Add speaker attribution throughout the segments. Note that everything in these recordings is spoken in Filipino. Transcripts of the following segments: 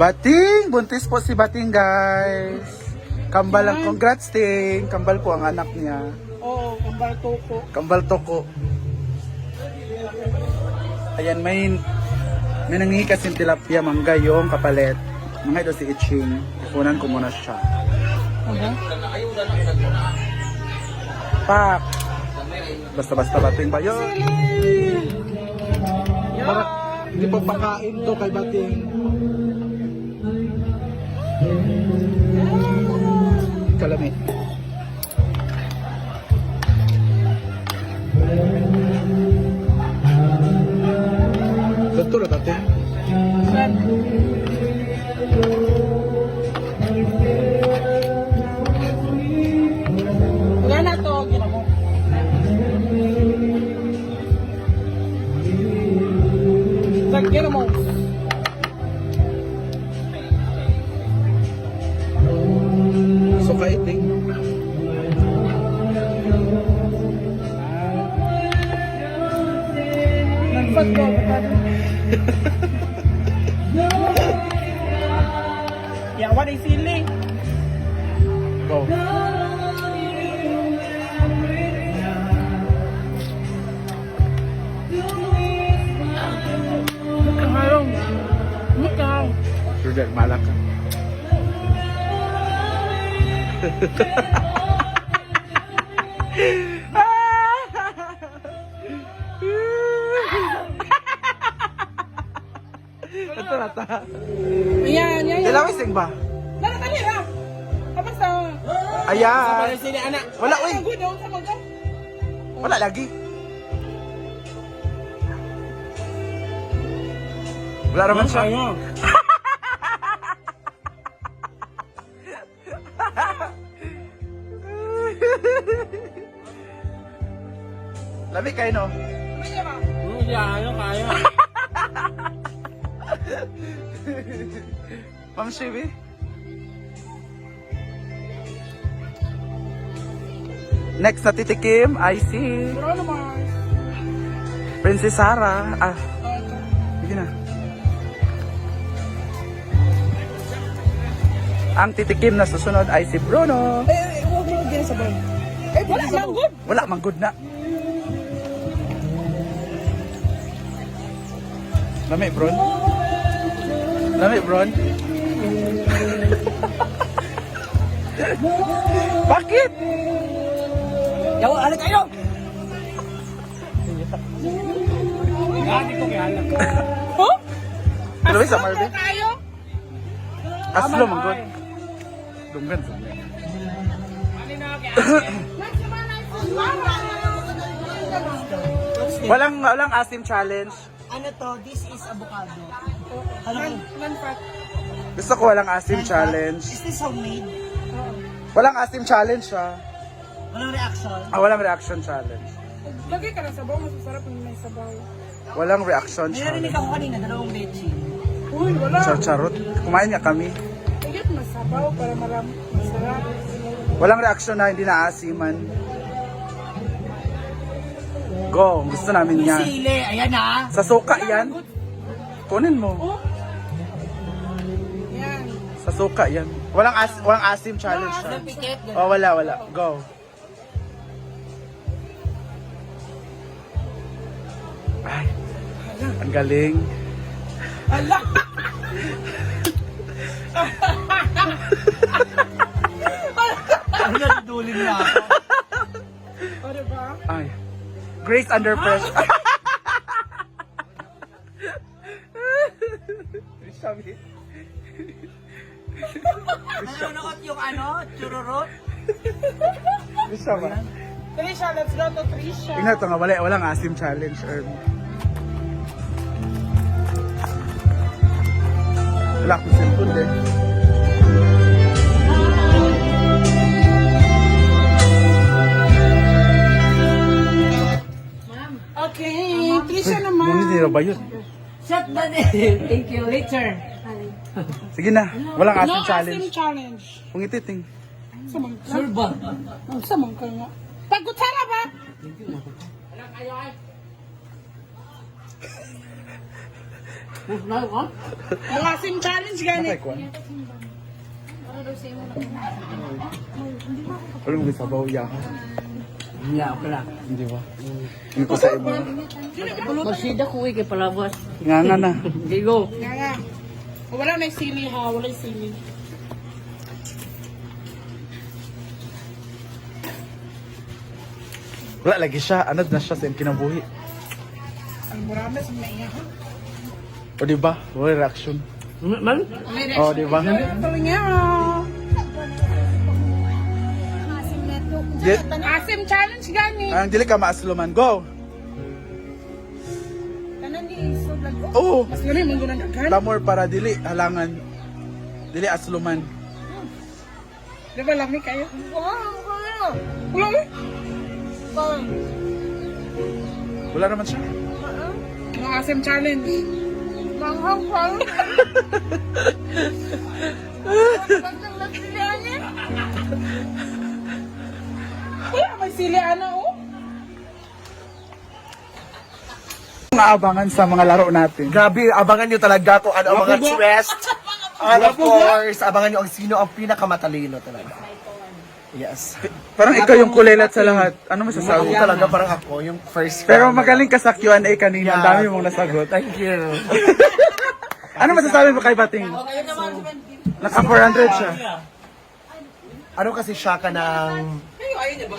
Speaker 1: Bating! Buntis po si Bating, guys. Kambal ang congrats, Ting. Kambal po ang anak niya.
Speaker 2: Oo, kambal toko.
Speaker 1: Kambal toko. Ayan, may nangingi kasing tilapia, mangga yung kapalit. Mga ito si Iching. Ikunan ko muna siya. Pak! Basta-basta Bating ba yun? Para hindi pa pakain to kay Bating. Kalamit. Betul Bating?
Speaker 2: Wala na to, ginamo. Lagyan mo.
Speaker 1: So kaiting.
Speaker 2: Nagpat ko. Yawan ay sili.
Speaker 1: Go.
Speaker 2: Mukang. Mukang.
Speaker 1: Sudah malak ka. Ito rata.
Speaker 2: Ayan, yan.
Speaker 1: Dilawis sing ba?
Speaker 2: Lala ka nila. Kapag sa...
Speaker 1: Ayan.
Speaker 2: sili, anak.
Speaker 1: Wala, uy.
Speaker 2: Ang good, sa mga.
Speaker 1: Wala lagi. Wala naman siya. Lamig kayo, no?
Speaker 2: Kaya ba?
Speaker 3: Kaya.
Speaker 1: Ma'am Shivi? Next na titikim ay si
Speaker 2: Pero naman.
Speaker 1: Princess Sarah. Ah, sige na. Ang titikim na susunod ay si Bruno.
Speaker 2: Huwag mo din sa boy. Wala, lang good.
Speaker 1: Wala, manggod na. Lami, Bron? Lami, Bron? Bakit?
Speaker 2: Yawa, ano kayo?
Speaker 3: Hindi ko kaya alam.
Speaker 2: Huh?
Speaker 1: Tuloy sa Marvin?
Speaker 2: Tayo?
Speaker 1: Aslo, manggod. Dunggan sa mga. Walang asim challenge.
Speaker 4: Ano to? This is avocado.
Speaker 2: Manfat.
Speaker 1: Gusto ko walang asim challenge.
Speaker 4: Is this homemade?
Speaker 1: Walang asim challenge siya.
Speaker 4: Walang reaction?
Speaker 1: Walang reaction challenge.
Speaker 2: Lagay ka ng sabaw, masasarap yung may sabaw.
Speaker 1: Walang reaction
Speaker 4: May narinig
Speaker 1: challenge.
Speaker 4: ako kanina, dalawang leche.
Speaker 2: Uy, wala.
Speaker 1: Charot. Kumain nga kami.
Speaker 2: Ayot masabaw para masarap.
Speaker 1: Walang reaction na hindi naasiman. Go, gusto namin yan.
Speaker 4: Sili, ayan na.
Speaker 1: Sa suka yan. Kunin mo.
Speaker 2: Oh. Yan.
Speaker 1: Sa suka yan. Walang asim challenge siya.
Speaker 4: Pikit,
Speaker 1: Oh, wala. Go. Ay, ang galing.
Speaker 2: Ala!
Speaker 4: Ano nadudulin na ako?
Speaker 2: O, diba?
Speaker 1: Ay. Grace under pressure. Sabi.
Speaker 4: Nanonood yung ano, chururot?
Speaker 1: Bisa ba?
Speaker 2: Trisha, let's go to Trisha.
Speaker 1: Tingnan ito nga, walang asim challenge. Wala akong cellphone din.
Speaker 2: Okay, Trisha naman.
Speaker 1: Ngunit nila ba yun?
Speaker 4: Shut the Thank you. Later.
Speaker 1: Sige na, walang asim
Speaker 2: No
Speaker 1: challenge.
Speaker 2: asim challenge.
Speaker 1: Kung ititing.
Speaker 2: Samang ka.
Speaker 4: Sure ba?
Speaker 2: Samang ka nga. Pagkutsara ba? Bukasin challenge gani.
Speaker 1: Wala mo sabaw ya.
Speaker 4: Yeah, pala.
Speaker 1: Hindi ba? Hindi ko sa iba.
Speaker 4: Magsida ko kay palabas.
Speaker 1: Nga na.
Speaker 4: Gigo.
Speaker 2: Nga nga. Wala na yung sili ha, wala yung sili.
Speaker 1: Wala lagi siya. Ano na siya sa kinabuhi.
Speaker 2: Ang marami sa mga ha.
Speaker 1: O diba? Wala reaction.
Speaker 4: Man?
Speaker 1: O diba?
Speaker 2: Tuloy nga. Asim challenge gani.
Speaker 1: Ang dili ka maasluman. Go!
Speaker 2: Tanan ni isod lang.
Speaker 1: Oo!
Speaker 2: Mas gani mong gunan agad.
Speaker 1: Lamor para dili halangan. Dili asluman.
Speaker 2: Di ba lami kayo? Wala mo?
Speaker 1: Wala naman siya.
Speaker 2: Mga asim challenge. Manghang pa. Wala may sili ana oh.
Speaker 1: Naabangan sa mga laro natin.
Speaker 5: Grabe, abangan nyo talaga kung ano ang mga twist. And of course, abangan nyo ang sino ang pinakamatalino talaga. Yes.
Speaker 1: Parang ikaw yung kulelat sa lahat. Ano masasabi?
Speaker 5: Ako talaga parang ako, yung first
Speaker 1: Pero
Speaker 5: round.
Speaker 1: magaling ka sa Q&A kanina. Ang dami mong nasagot.
Speaker 5: Thank you.
Speaker 1: Ano masasabi mo kay Bating? Naka 400 siya.
Speaker 5: Ano kasi siya ka ng...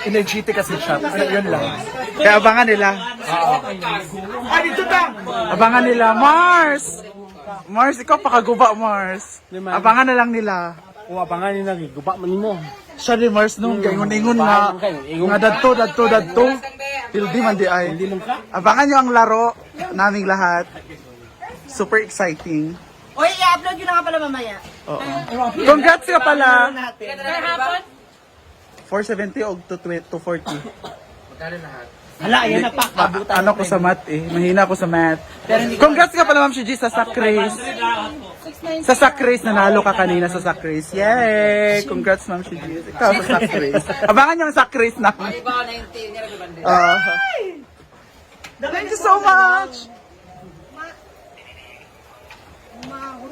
Speaker 5: Energetic kasi siya. Ano, yun lang.
Speaker 1: Kaya abangan nila. Abangan nila. Mars! Mars, ikaw pakaguba, Mars. Abangan na lang nila.
Speaker 3: Kung abangan nila, guba man mo.
Speaker 1: Siya ni Mars nung ingon-ingon nga. Nga dadto. Tildi man di ay. Abangan nyo ang laro naming lahat. Super exciting.
Speaker 6: Oy, i-upload yun na nga pala mamaya.
Speaker 1: Oo. Congrats ka pala.
Speaker 6: Kahapon?
Speaker 1: 470 o 240.
Speaker 4: Hala, ayan na pa.
Speaker 1: Ano ko sa math eh. Mahina ako sa math. Congrats ka pala Ma'am Shiji sa sack race. Sa sack race, nanalo ka kanina sa sack race. Yay! Congrats Ma'am Shiji. Ikaw sa sack race. Abangan nyo ang sack race na. Thank you so much!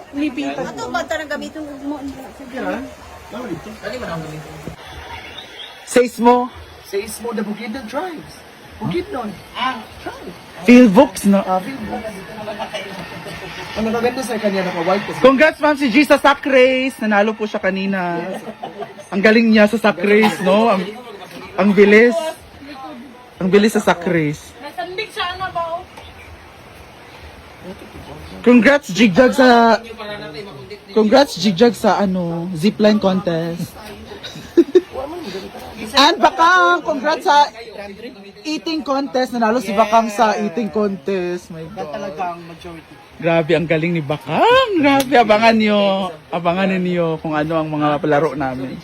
Speaker 6: Ato ba ito nang gamitin mo?
Speaker 1: Says mo,
Speaker 5: Says mo, the Bukidnon Tribes. Bukidnon.
Speaker 1: Phil Books, no?
Speaker 5: Ang magaganda sa kanya, naka-white kasi.
Speaker 1: Congrats Ma'am Shiji sa sack race. Nanalo po siya kanina. Ang galing niya sa sack race, no? Ang bilis. Ang bilis sa sack race.
Speaker 2: Nasandig siya na ba oh?
Speaker 1: Congrats Jigjag sa ano, zipline contest. And Bakang, congrats sa eating contest. Nanalo si Bakang sa eating contest. My God.
Speaker 4: Talagang majority.
Speaker 1: Grabe, ang galing ni Bakang. Grabe, abangan niyo. Abangan niyo kung ano ang mga palaro namin.